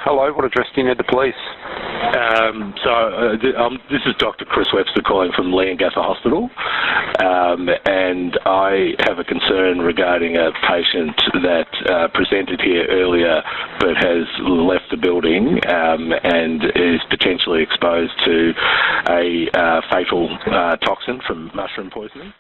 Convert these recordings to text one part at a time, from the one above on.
Hello, what address do you need the police? This is Dr. Chris Webster calling from Leongatha Hospital, and I have a concern regarding a patient that presented here earlier but has left the building and is potentially exposed to a fatal toxin from mushroom poisoning.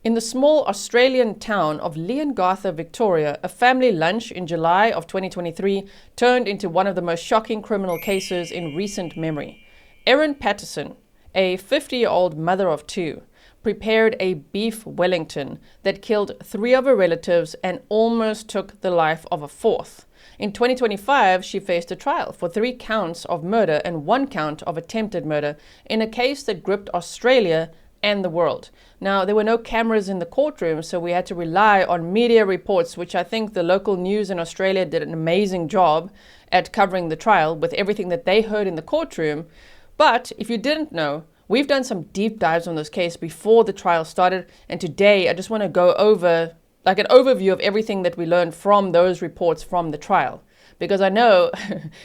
In the small Australian town of Leongatha, Victoria, a family lunch in July of 2023 turned into one of the most shocking criminal cases in recent memory. Erin Patterson, a 50-year-old mother of two, prepared a beef Wellington that killed 3 of her relatives and almost took the life of a 4th. In 2025, she faced a trial for 3 counts of murder and 1 count of attempted murder in a case that gripped Australia and the world. Now, there were no cameras in the courtroom, so we had to rely on media reports, which I think the local news in Australia did an amazing job at covering the trial with everything that they heard in the courtroom. But if you didn't know, we've done some deep dives on this case before the trial started, and today I just want to go over like an overview of everything that we learned from those reports from the trial. Because I know,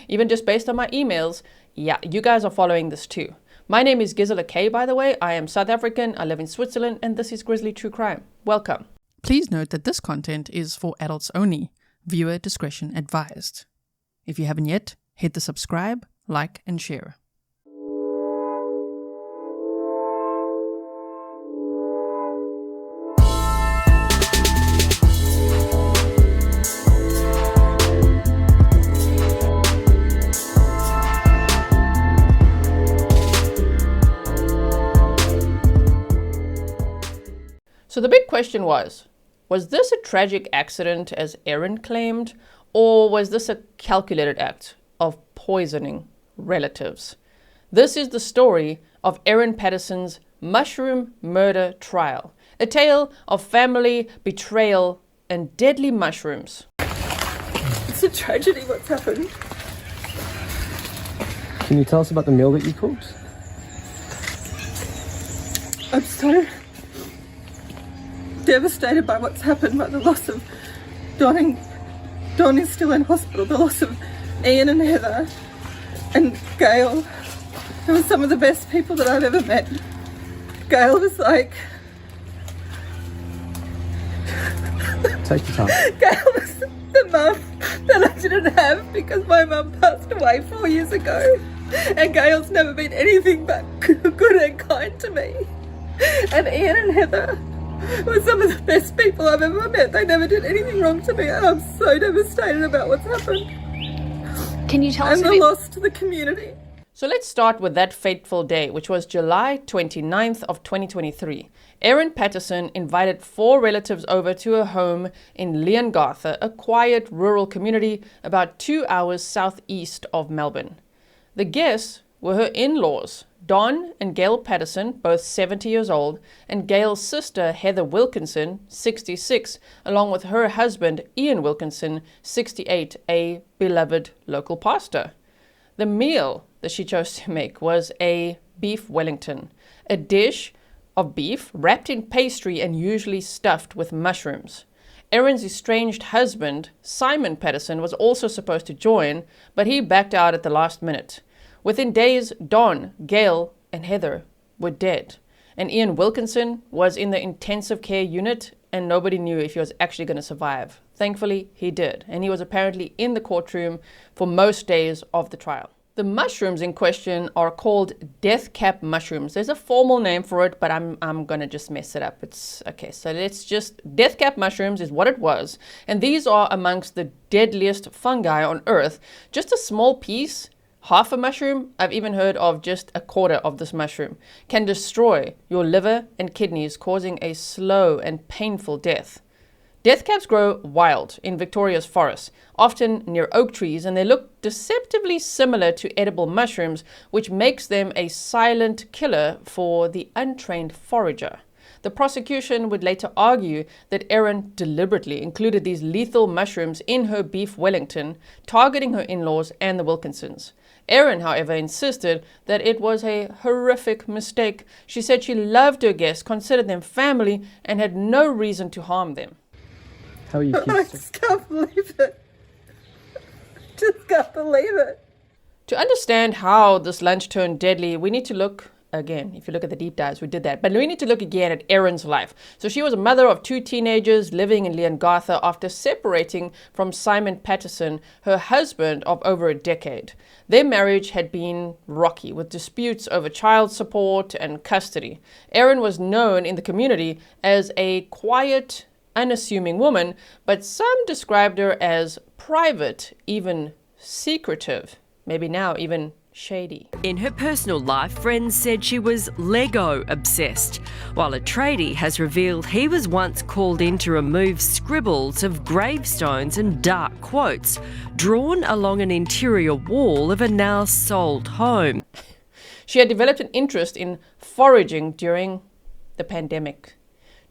even just based on my emails, yeah, you guys are following this too. My name is Grizzly, by the way. I am South African, I live in Switzerland, and this is Grizzly True Crime. Welcome. Please note that this content is for adults only. Viewer discretion advised. If you haven't yet, hit the subscribe, like, and share. So the big question was this a tragic accident as Erin claimed, or was this a calculated act of poisoning relatives? This is the story of Erin Patterson's mushroom murder trial, a tale of family betrayal and deadly mushrooms. It's a tragedy what's happened. Can you tell us about the meal that you cooked? I'm so devastated by what's happened, by the loss of Don. Don is still in hospital, the loss of Ian and Heather and Gail. They were some of the best people that I've ever met. Gail was like... Take your time. Gail was the mum that I didn't have because my mum passed away 4 years ago. And Gail's never been anything but good and kind to me. And Ian and Heather were some of the best people I've ever met. They never did anything wrong to me, and I'm so devastated about what's happened. Can you tell us and the loss to the community? So let's start with that fateful day, which was July 29th of 2023. Erin Patterson invited 4 relatives over to her home in Leongatha, a quiet rural community about 2 hours southeast of Melbourne. The guests were her in-laws, Don and Gail Patterson, both 70 years old, and Gail's sister Heather Wilkinson, 66, along with her husband Ian Wilkinson, 68, a beloved local pastor. The meal that she chose to make was a beef Wellington, a dish of beef wrapped in pastry and usually stuffed with mushrooms. Erin's estranged husband, Simon Patterson, was also supposed to join, but he backed out at the last minute. Within days, Don, Gail, and Heather were dead, and Ian Wilkinson was in the intensive care unit, and nobody knew if he was actually going to survive. Thankfully, he did, and he was apparently in the courtroom for most days of the trial. The mushrooms in question are called death cap mushrooms. There's a formal name for it, but I'm gonna just mess it up. It's okay, so let's just, death cap mushrooms is what it was, and these are amongst the deadliest fungi on earth. Just a small piece, half a mushroom, I've even heard of just a quarter of this mushroom, can destroy your liver and kidneys, causing a slow and painful death. Death caps grow wild in Victoria's forests, often near oak trees, and they look deceptively similar to edible mushrooms, which makes them a silent killer for the untrained forager. The prosecution would later argue that Erin deliberately included these lethal mushrooms in her beef Wellington, targeting her in-laws and the Wilkinsons. Erin, however, insisted that it was a horrific mistake. She said she loved her guests, considered them family, and had no reason to harm them. How are you I just can't believe it. Just can't believe it. To understand how this lunch turned deadly, we need to look again. If you look at the deep dives, we did that. But we need to look again at Erin's life. So she was a mother of 2 teenagers living in Leongatha after separating from Simon Patterson, her husband of over a decade. Their marriage had been rocky, with disputes over child support and custody. Erin was known in the community as a quiet, unassuming woman, but some described her as private, even secretive, maybe now even shady. In her personal life, friends said she was Lego obsessed, while a tradie has revealed he was once called in to remove scribbles of gravestones and dark quotes drawn along an interior wall of a now sold home. She had developed an interest in foraging during the pandemic.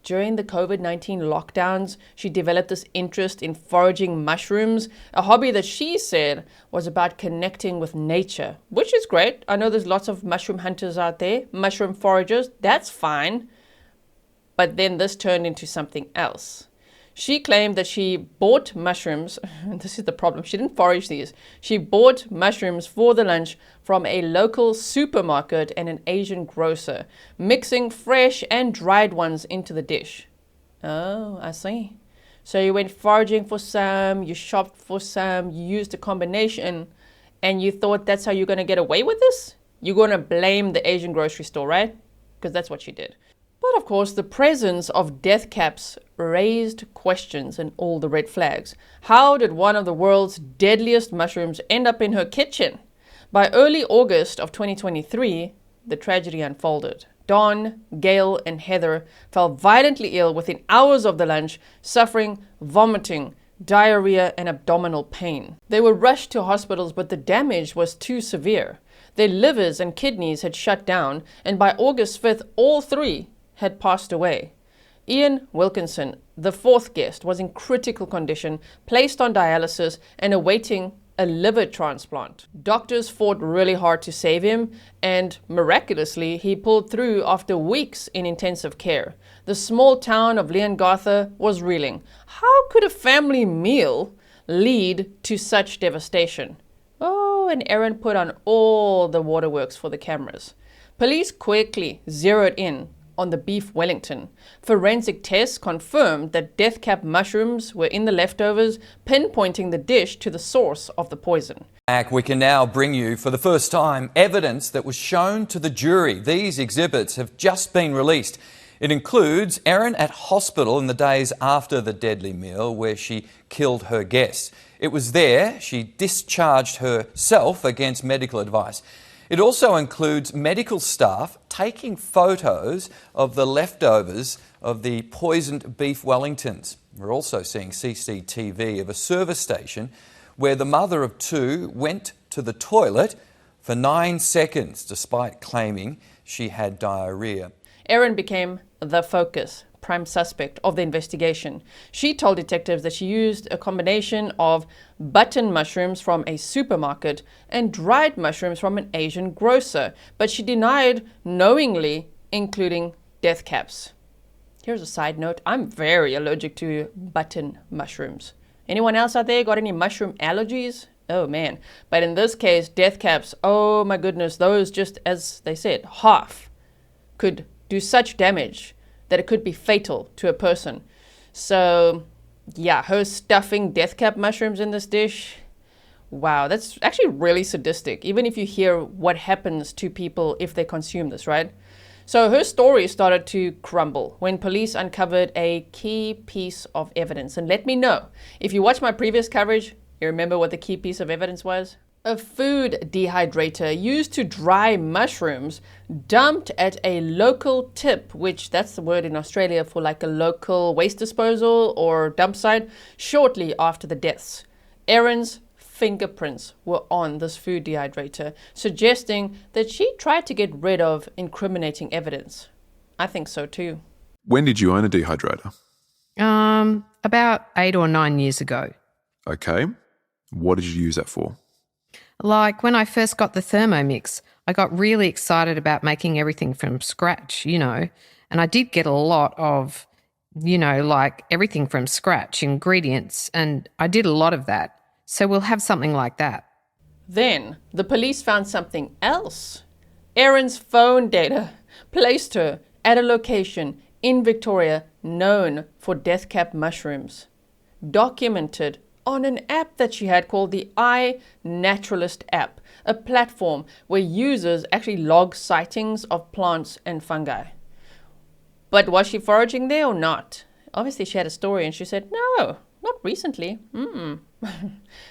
During the COVID-19 lockdowns, she developed this interest in foraging mushrooms, a hobby that she said was about connecting with nature, which is great. I know there's lots of mushroom hunters out there, mushroom foragers, that's fine. But then this turned into something else. She claimed that she bought mushrooms, this is the problem, she didn't forage these. She bought mushrooms for the lunch from a local supermarket and an Asian grocer, mixing fresh and dried ones into the dish. Oh, I see. So you went foraging for some, you shopped for some, you used a combination, and you thought that's how you're going to get away with this? You're going to blame the Asian grocery store, right? Because that's what she did. But of course, the presence of death caps raised questions and all the red flags. How did one of the world's deadliest mushrooms end up in her kitchen? By early August of 2023, the tragedy unfolded. Dawn, Gail, and Heather fell violently ill within hours of the lunch, suffering vomiting, diarrhea, and abdominal pain. They were rushed to hospitals, but the damage was too severe. Their livers and kidneys had shut down, and by August 5th, all 3 had passed away. Ian Wilkinson, the 4th guest, was in critical condition, placed on dialysis and awaiting a liver transplant. Doctors fought really hard to save him, and miraculously, he pulled through after weeks in intensive care. The small town of Leongatha was reeling. How could a family meal lead to such devastation? Oh, and Erin put on all the waterworks for the cameras. Police quickly zeroed in on the beef Wellington. Forensic tests confirmed that death cap mushrooms were in the leftovers, pinpointing the dish to the source of the poison. We can now bring you, for the first time, evidence that was shown to the jury. These exhibits have just been released. It includes Erin at hospital in the days after the deadly meal where she killed her guests. It was there she discharged herself against medical advice. It also includes medical staff taking photos of the leftovers of the poisoned beef Wellingtons. We're also seeing CCTV of a service station where the mother of 2 went to the toilet for 9 seconds despite claiming she had diarrhea. Erin became the focus, prime suspect of the investigation. She told detectives that she used a combination of button mushrooms from a supermarket and dried mushrooms from an Asian grocer, but she denied knowingly including death caps. Here's a side note, I'm very allergic to button mushrooms. Anyone else out there got any mushroom allergies? Oh man. But in this case, death caps, oh my goodness, those, just as they said, half could do such damage that it could be fatal to a person. So yeah, her stuffing death cap mushrooms in this dish, wow, that's actually really sadistic, even if you hear what happens to people if they consume this, right? So her story started to crumble when police uncovered a key piece of evidence. And let me know, if you watch my previous coverage, you remember what the key piece of evidence was? A food dehydrator used to dry mushrooms dumped at a local tip, which that's the word in Australia for like a local waste disposal or dump site, shortly after the deaths. Erin's fingerprints were on this food dehydrator, suggesting that she tried to get rid of incriminating evidence. I think so too. When did you own a dehydrator? About 8 or 9 years ago. Okay. What did you use that for? Like when I first got the Thermomix, I got really excited about making everything from scratch, and I did get a lot of, like everything from scratch, ingredients, and I did a lot of that. So we'll have something like that. Then the police found something else. Erin's phone data placed her at a location in Victoria known for death cap mushrooms, documented on an app that she had called the iNaturalist app, a platform where users actually log sightings of plants and fungi. But was she foraging there or not? Obviously she had a story and she said, no, not recently.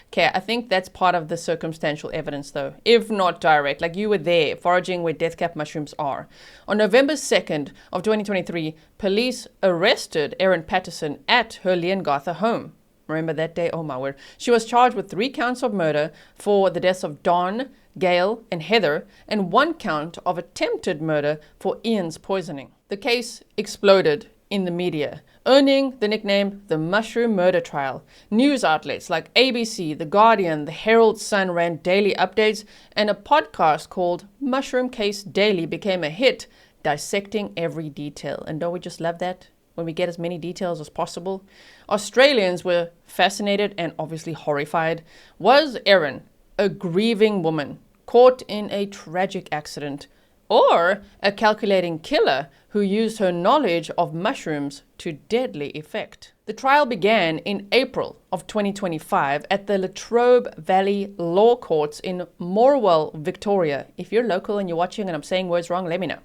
Okay, I think that's part of the circumstantial evidence though, if not direct, like you were there foraging where death cap mushrooms are. On November 2nd of 2023, police arrested Erin Patterson at her Leongatha home. Remember that day? Oh my word. She was charged with 3 counts of murder for the deaths of Don, Gail, and Heather, and 1 count of attempted murder for Ian's poisoning. The case exploded in the media, earning the nickname the Mushroom Murder Trial. News outlets like ABC, The Guardian, The Herald Sun ran daily updates, and a podcast called Mushroom Case Daily became a hit, dissecting every detail. And don't we just love that? When we get as many details as possible. Australians were fascinated and obviously horrified. Was Erin a grieving woman caught in a tragic accident, or a calculating killer who used her knowledge of mushrooms to deadly effect? The trial began in April of 2025 at the Latrobe Valley Law Courts in Morwell, Victoria. If you're local and you're watching and I'm saying words wrong, let me know.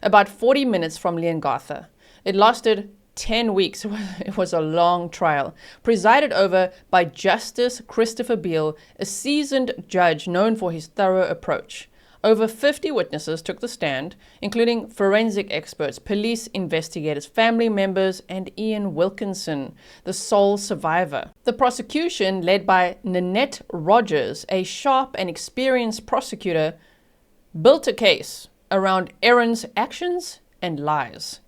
About 40 minutes from Leongatha. It lasted 10 weeks. It was a long trial, presided over by Justice Christopher Beale, a seasoned judge known for his thorough approach. Over 50 witnesses took the stand, including forensic experts, police investigators, family members, and Ian Wilkinson, the sole survivor. The prosecution, led by Nanette Rogers, a sharp and experienced prosecutor, built a case around Erin's actions and lies.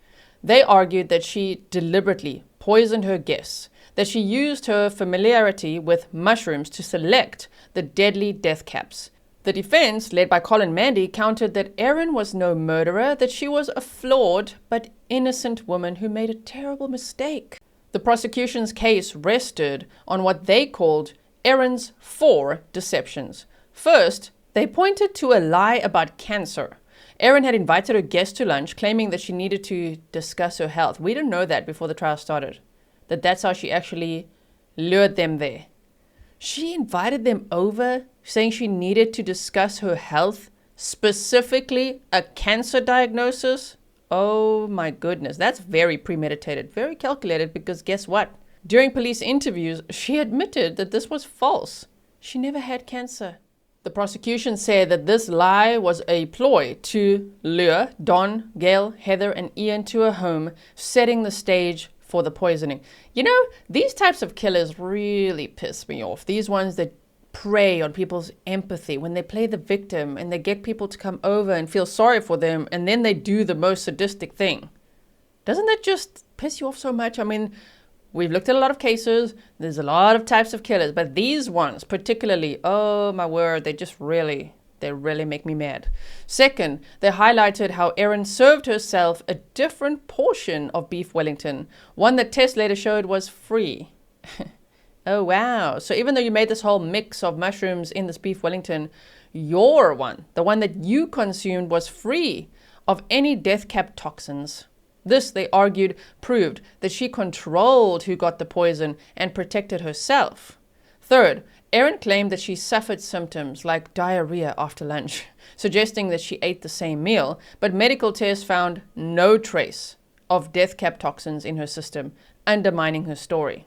They argued that she deliberately poisoned her guests, that she used her familiarity with mushrooms to select the deadly death caps. The defense, led by Colin Mandy, countered that Erin was no murderer, that she was a flawed but innocent woman who made a terrible mistake. The prosecution's case rested on what they called Erin's 4 deceptions. First, they pointed to a lie about cancer. Erin had invited her guests to lunch, claiming that she needed to discuss her health. We didn't know that before the trial started, that's how she actually lured them there. She invited them over, saying she needed to discuss her health, specifically a cancer diagnosis. Oh my goodness, that's very premeditated, very calculated, because guess what? During police interviews, she admitted that this was false. She never had cancer. The prosecution said that this lie was a ploy to lure Don, Gail, Heather, and Ian to a home, setting the stage for the poisoning. You know, these types of killers really piss me off. These ones that prey on people's empathy, when they play the victim and they get people to come over and feel sorry for them, and then they do the most sadistic thing. Doesn't that just piss you off so much? I mean, we've looked at a lot of cases. There's a lot of types of killers, but these ones particularly, oh my word, they really make me mad. Second, they highlighted how Erin served herself a different portion of beef Wellington, one that tests later showed was free. Oh wow, so even though you made this whole mix of mushrooms in this beef Wellington, your one, the one that you consumed, was free of any death cap toxins. This, they argued, proved that she controlled who got the poison and protected herself. Third, Erin claimed that she suffered symptoms like diarrhea after lunch, suggesting that she ate the same meal, but medical tests found no trace of death cap toxins in her system, undermining her story.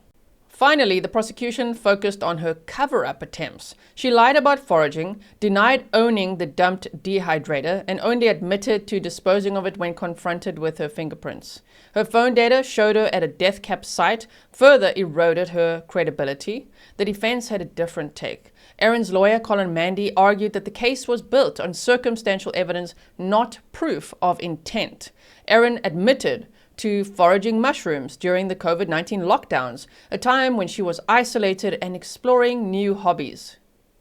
Finally, the prosecution focused on her cover-up attempts. She lied about foraging, denied owning the dumped dehydrator, and only admitted to disposing of it when confronted with her fingerprints. Her phone data showed her at a death cap site, further eroded her credibility. The defense had a different take. Erin's lawyer, Colin Mandy, argued that the case was built on circumstantial evidence, not proof of intent. Erin admitted to foraging mushrooms during the COVID-19 lockdowns, a time when she was isolated and exploring new hobbies.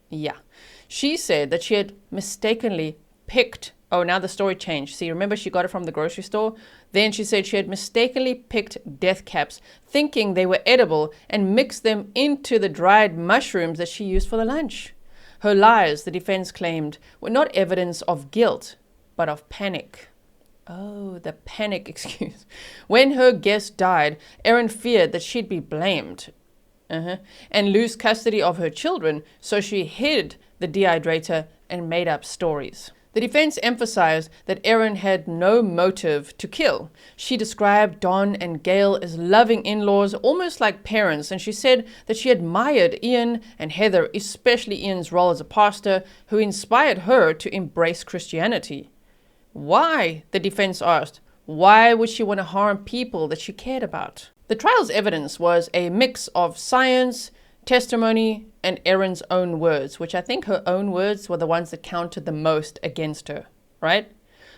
Yeah, she said that she had mistakenly picked, oh, now the story changed. See, remember she got it from the grocery store? Then she said she had mistakenly picked death caps, thinking they were edible, and mixed them into the dried mushrooms that she used for the lunch. Her lies, the defense claimed, were not evidence of guilt, but of panic. Oh, the panic excuse. When her guest died, Erin feared that she'd be blamed and lose custody of her children, so she hid the dehydrator and made up stories. The defense emphasized that Erin had no motive to kill. She described Don and Gail as loving in-laws, almost like parents, and she said that she admired Ian and Heather, especially Ian's role as a pastor, who inspired her to embrace Christianity. Why, the defense asked, why would she want to harm people that she cared about? The trial's evidence was a mix of science, testimony, and Erin's own words, which I think her own words were the ones that counted the most against her, right?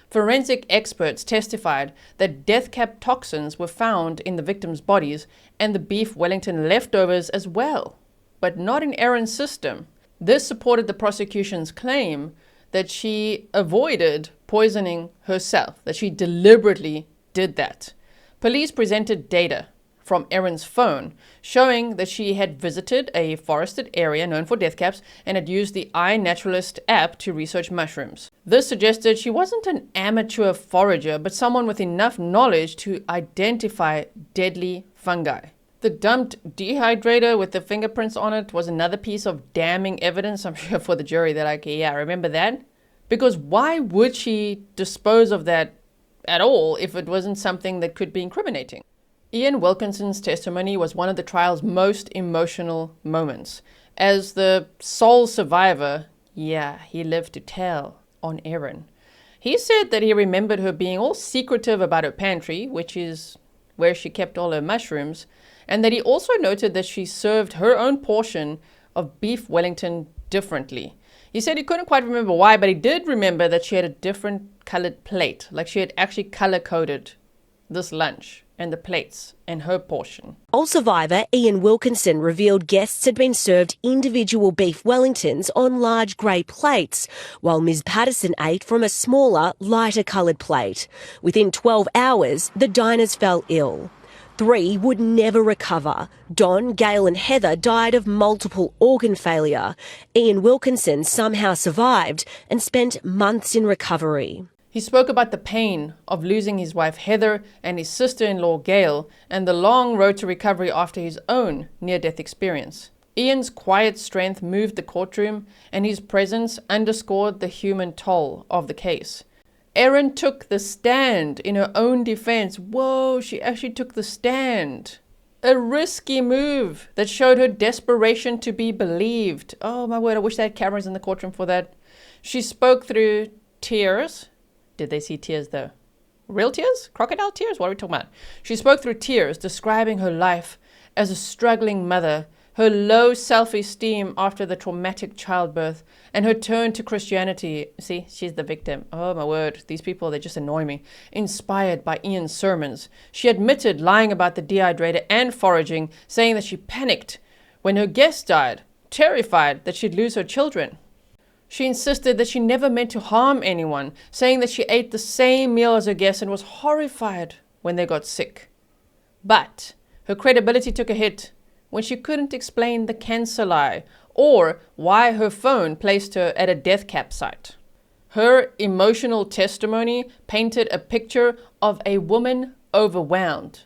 Forensic experts testified that death cap toxins were found in the victims' bodies and the beef Wellington leftovers as well, but not in Erin's system. This supported the prosecution's claim that she avoided poisoning herself, that she deliberately did that. Police presented data from Erin's phone showing that she had visited a forested area known for death caps and had used the iNaturalist app to research mushrooms. This suggested she wasn't an amateur forager, but someone with enough knowledge to identify deadly fungi. The dumped dehydrator with the fingerprints on it was another piece of damning evidence, I'm sure, for the jury. They're like, yeah, remember that? Because why would she dispose of that at all if it wasn't something that could be incriminating? Ian Wilkinson's testimony was one of the trial's most emotional moments. As the sole survivor, he lived to tell on Erin. He said that he remembered her being all secretive about her pantry, which is where she kept all her mushrooms, and that he also noted that she served her own portion of beef Wellington differently. He said he couldn't quite remember why, but he did remember that she had a different colored plate, like she had actually color-coded this lunch and the plates and her portion. Sole survivor Ian Wilkinson revealed guests had been served individual beef Wellingtons on large grey plates, while Ms Patterson ate from a smaller, lighter coloured plate. Within 12 hours, the diners fell ill. 3 would never recover. Don, Gail and Heather died of multiple organ failure. Ian Wilkinson somehow survived and spent months in recovery. He spoke about the pain of losing his wife Heather and his sister-in-law Gail and the long road to recovery after his own near-death experience. Ian's quiet strength moved the courtroom, and his presence underscored the human toll of the case. Erin took the stand in her own defense. Whoa, she actually took the stand. A risky move that showed her desperation to be believed. Oh my word, I wish they had cameras in the courtroom for that. She spoke through tears. Did they see tears though? Real tears? Crocodile tears? What are we talking about? She spoke through tears, describing her life as a struggling mother, her low self-esteem after the traumatic childbirth, and her turn to Christianity. See, she's the victim. Oh my word, these people, they just annoy me. Inspired by Ian's sermons. She admitted lying about the dehydrator and foraging, saying that she panicked when her guest died, terrified that she'd lose her children. She insisted that she never meant to harm anyone, saying that she ate the same meal as her guests and was horrified when they got sick. But her credibility took a hit when she couldn't explain the cancer lie or why her phone placed her at a death cap site. Her emotional testimony painted a picture of a woman overwhelmed.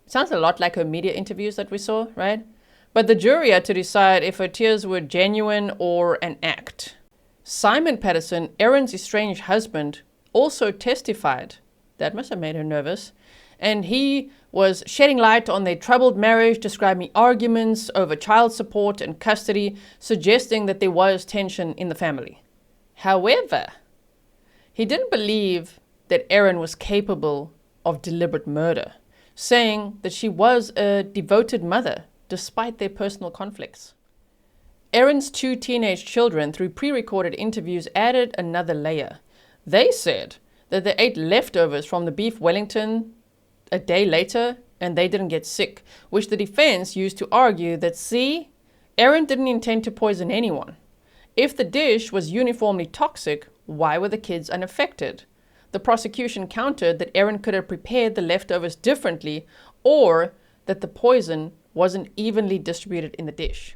It sounds a lot like her media interviews that we saw, right? But the jury had to decide if her tears were genuine or an act. Simon Patterson, Erin's estranged husband, also testified. That must have made her nervous. And he was shedding light on their troubled marriage, describing arguments over child support and custody, suggesting that there was tension in the family. However, he didn't believe that Erin was capable of deliberate murder, saying that she was a devoted mother despite their personal conflicts. Erin's 2 teenage children, through pre-recorded interviews, added another layer. They said that they ate leftovers from the beef Wellington a day later and they didn't get sick, which the defense used to argue that, see, Erin didn't intend to poison anyone. If the dish was uniformly toxic, why were the kids unaffected? The prosecution countered that Erin could have prepared the leftovers differently or that the poison wasn't evenly distributed in the dish.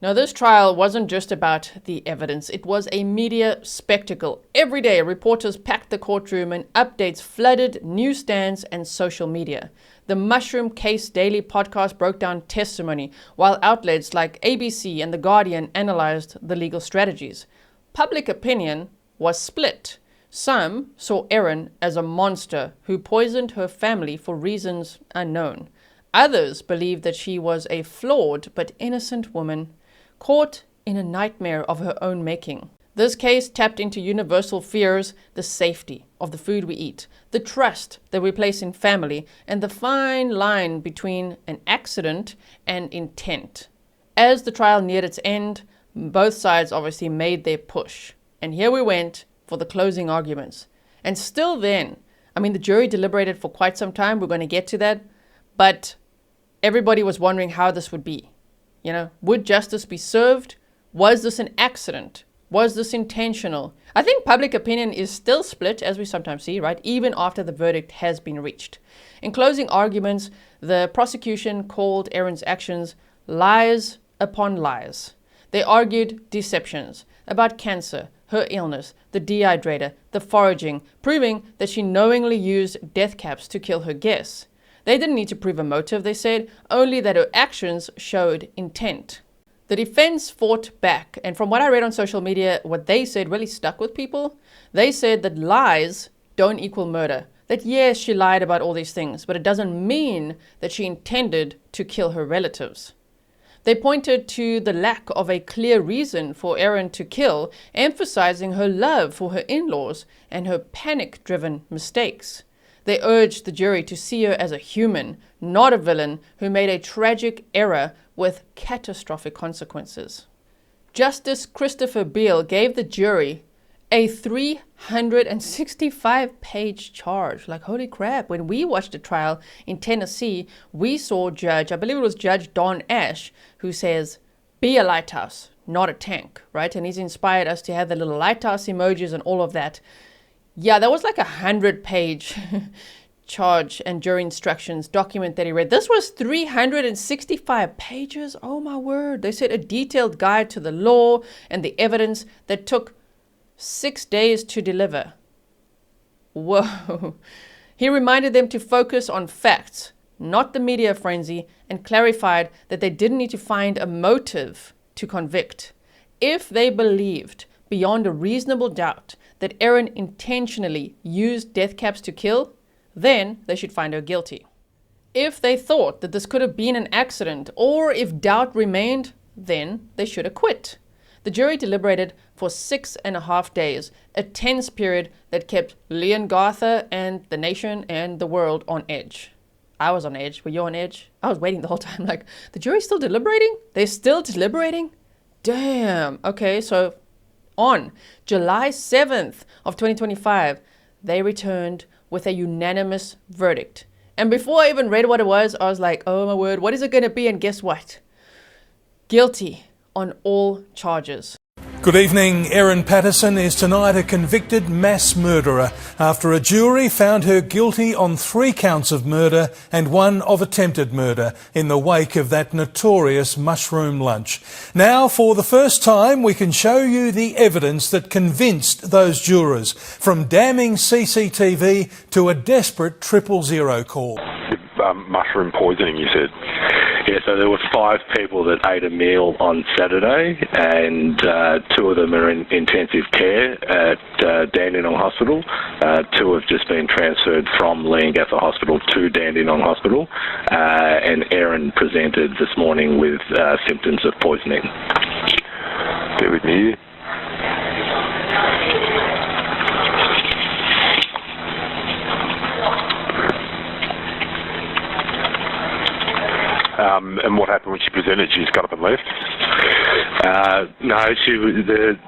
Now, this trial wasn't just about the evidence. It was a media spectacle. Every day, reporters packed the courtroom and updates flooded newsstands and social media. The Mushroom Case Daily podcast broke down testimony, while outlets like ABC and The Guardian analyzed the legal strategies. Public opinion was split. Some saw Erin as a monster who poisoned her family for reasons unknown. Others believed that she was a flawed but innocent woman, caught in a nightmare of her own making. This case tapped into universal fears: the safety of the food we eat, the trust that we place in family, and the fine line between an accident and intent. As the trial neared its end, both sides obviously made their push. And here we went for the closing arguments. And still then, the jury deliberated for quite some time. We're going to get to that. But everybody was wondering how this would be. Would justice be served? Was this an accident? Was this intentional? I think public opinion is still split, as we sometimes see, right? Even after the verdict has been reached. In closing arguments, the prosecution called Erin's actions lies upon lies. They argued deceptions about cancer, her illness, the dehydrator, the foraging, proving that she knowingly used death caps to kill her guests. They didn't need to prove a motive, they said, only that her actions showed intent. The defense fought back, and from what I read on social media, what they said really stuck with people. They said that lies don't equal murder. That yes, she lied about all these things, but it doesn't mean that she intended to kill her relatives. They pointed to the lack of a clear reason for Erin to kill, emphasizing her love for her in-laws and her panic-driven mistakes. They urged the jury to see her as a human, not a villain who made a tragic error with catastrophic consequences. Justice Christopher Beale gave the jury a 365-page charge. Like, holy crap. When we watched the trial in Tennessee, we saw I believe it was Judge Don Ash, who says, be a lighthouse, not a tank, right? And he's inspired us to have the little lighthouse emojis and all of that. Yeah, that was like 100-page charge and jury instructions document that he read. This was 365 pages. Oh my word. They said a detailed guide to the law and the evidence that took 6 days to deliver. Whoa. He reminded them to focus on facts, not the media frenzy, and clarified that they didn't need to find a motive to convict. If they believed beyond a reasonable doubt that Erin intentionally used death caps to kill, then they should find her guilty. If they thought that this could have been an accident, or if doubt remained, then they should acquit. The jury deliberated for 6.5 days, a tense period that kept Leongatha and the nation and the world on edge. I was on edge. Were you on edge? I was waiting the whole time like, the jury's still deliberating? They're still deliberating? Damn. Okay, so on July 7th of 2025, they returned with a unanimous verdict. And before I even read what it was, I was like, oh my word, what is it going to be? And guess what? Guilty on all charges. Good evening. Erin Patterson is tonight a convicted mass murderer after a jury found her guilty on 3 counts of murder and 1 of attempted murder in the wake of that notorious mushroom lunch. Now, for the first time, we can show you the evidence that convinced those jurors, from damning CCTV to a desperate 000 call. Mushroom poisoning, you said? Yeah, so there were 5 people that ate a meal on Saturday, and 2 of them are in intensive care at Dandenong Hospital. 2 have just been transferred from Leongatha Hospital to Dandenong Hospital, and Erin presented this morning with symptoms of poisoning. Bear with me. And what happened when she presented? She just got up and left? No,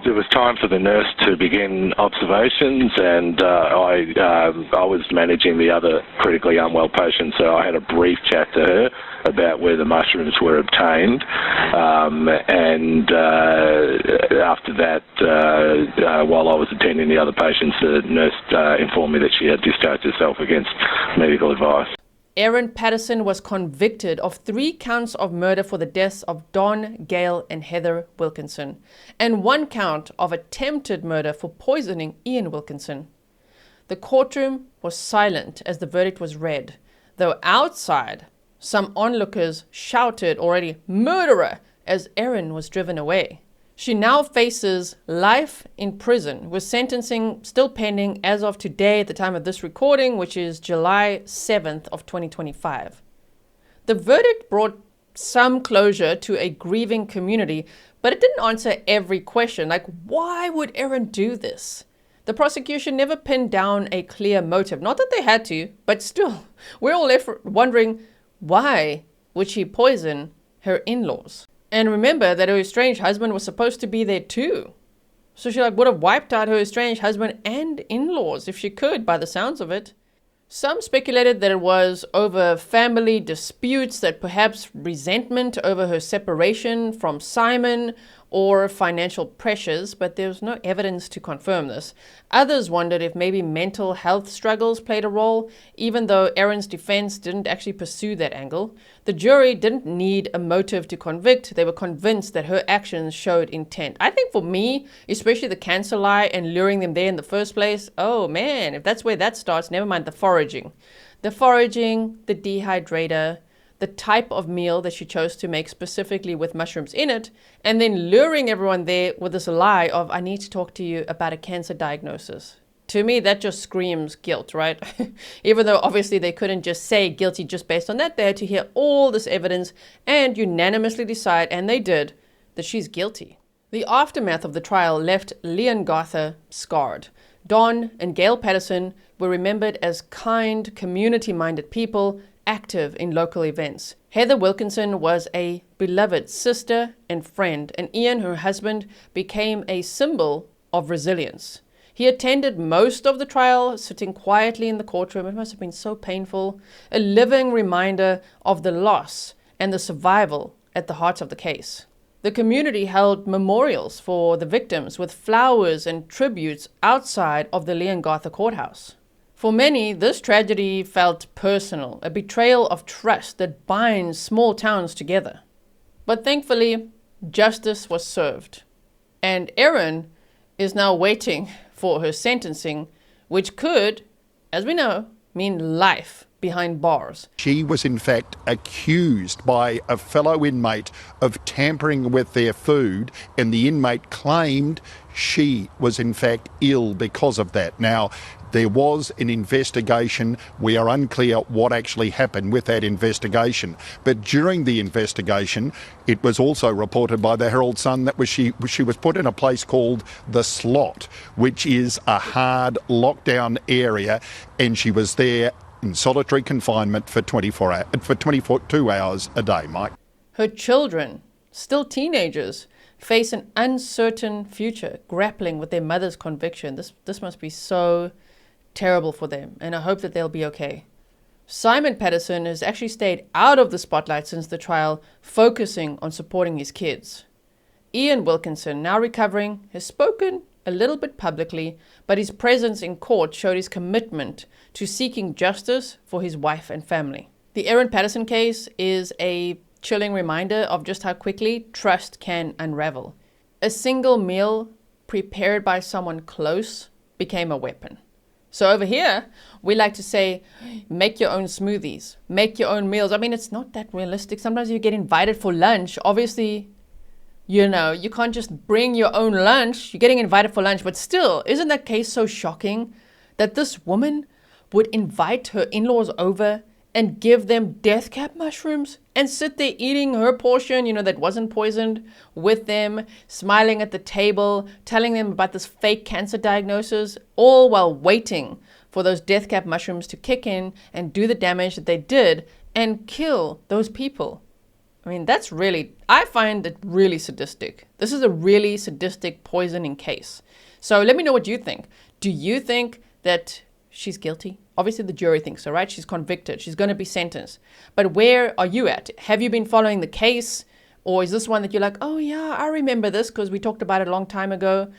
there was time for the nurse to begin observations, and I was managing the other critically unwell patient, so I had a brief chat to her about where the mushrooms were obtained, and after that, while I was attending the other patients, the nurse informed me that she had discharged herself against medical advice. Erin Patterson was convicted of 3 counts of murder for the deaths of Don, Gail, and Heather Wilkinson, and 1 count of attempted murder for poisoning Ian Wilkinson. The courtroom was silent as the verdict was read, though outside, some onlookers shouted already, "Murderer!" as Erin was driven away. She now faces life in prison, with sentencing still pending as of today at the time of this recording, which is July 7th of 2025. The verdict brought some closure to a grieving community, but it didn't answer every question, like why would Erin do this? The prosecution never pinned down a clear motive, not that they had to, but still, we're all left wondering why would she poison her in-laws? And remember that her estranged husband was supposed to be there too. So she would have wiped out her estranged husband and in-laws if she could, by the sounds of it. Some speculated that it was over family disputes, that perhaps resentment over her separation from Simon or financial pressures, but there was no evidence to confirm this. Others wondered if maybe mental health struggles played a role, even though Erin's defense didn't actually pursue that angle. The jury didn't need a motive to convict. They were convinced that her actions showed intent. I think for me, especially the cancer lie and luring them there in the first place, oh man, if that's where that starts, never mind the foraging. The foraging, the dehydrator, the type of meal that she chose to make specifically with mushrooms in it, and then luring everyone there with this lie of, I need to talk to you about a cancer diagnosis. To me, that just screams guilt, right? Even though obviously they couldn't just say guilty just based on that, they had to hear all this evidence and unanimously decide, and they did, that she's guilty. The aftermath of the trial left Leongatha scarred. Don and Gail Patterson were remembered as kind, community-minded people, active in local events. Heather Wilkinson was a beloved sister and friend, and Ian, her husband, became a symbol of resilience. He attended most of the trial, sitting quietly in the courtroom. It must have been so painful. A living reminder of the loss and the survival at the heart of the case. The community held memorials for the victims with flowers and tributes outside of the Leongatha courthouse. For many, this tragedy felt personal, a betrayal of trust that binds small towns together. But thankfully, justice was served. And Erin is now waiting for her sentencing, which could, as we know, mean life behind bars. She was in fact accused by a fellow inmate of tampering with their food, and the inmate claimed she was in fact ill because of that. Now, there was an investigation. We are unclear what actually happened with that investigation. But during the investigation, it was also reported by the Herald Sun that she was put in a place called the Slot, which is a hard lockdown area, and she was there in solitary confinement for 22 hours a day, Mike. Her children, still teenagers, face an uncertain future, grappling with their mother's conviction. This must be so terrible for them, and I hope that they'll be okay. Simon Patterson has actually stayed out of the spotlight since the trial, focusing on supporting his kids. Ian Wilkinson, now recovering, has spoken a little bit publicly, but his presence in court showed his commitment to seeking justice for his wife and family. The Erin Patterson case is a chilling reminder of just how quickly trust can unravel. A single meal prepared by someone close became a weapon. So over here, we like to say, make your own smoothies, make your own meals. I mean, it's not that realistic. Sometimes you get invited for lunch. Obviously, you can't just bring your own lunch. You're getting invited for lunch, but still, isn't that case so shocking that this woman would invite her in-laws over and give them death cap mushrooms and sit there eating her portion, that wasn't poisoned, with them, smiling at the table, telling them about this fake cancer diagnosis, all while waiting for those death cap mushrooms to kick in and do the damage that they did and kill those people. I mean, I find it really sadistic. This is a really sadistic poisoning case. So let me know what you think. Do you think that she's guilty? Obviously, the jury thinks so, right? She's convicted. She's going to be sentenced. But where are you at? Have you been following the case? Or is this one that you're like, oh yeah, I remember this because we talked about it a long time ago?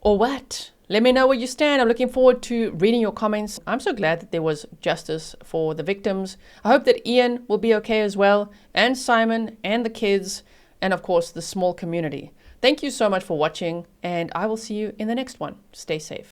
Or what? Let me know where you stand. I'm looking forward to reading your comments. I'm so glad that there was justice for the victims. I hope that Ian will be okay as well, and Simon, and the kids, and of course the small community. Thank you so much for watching, and I will see you in the next one. Stay safe.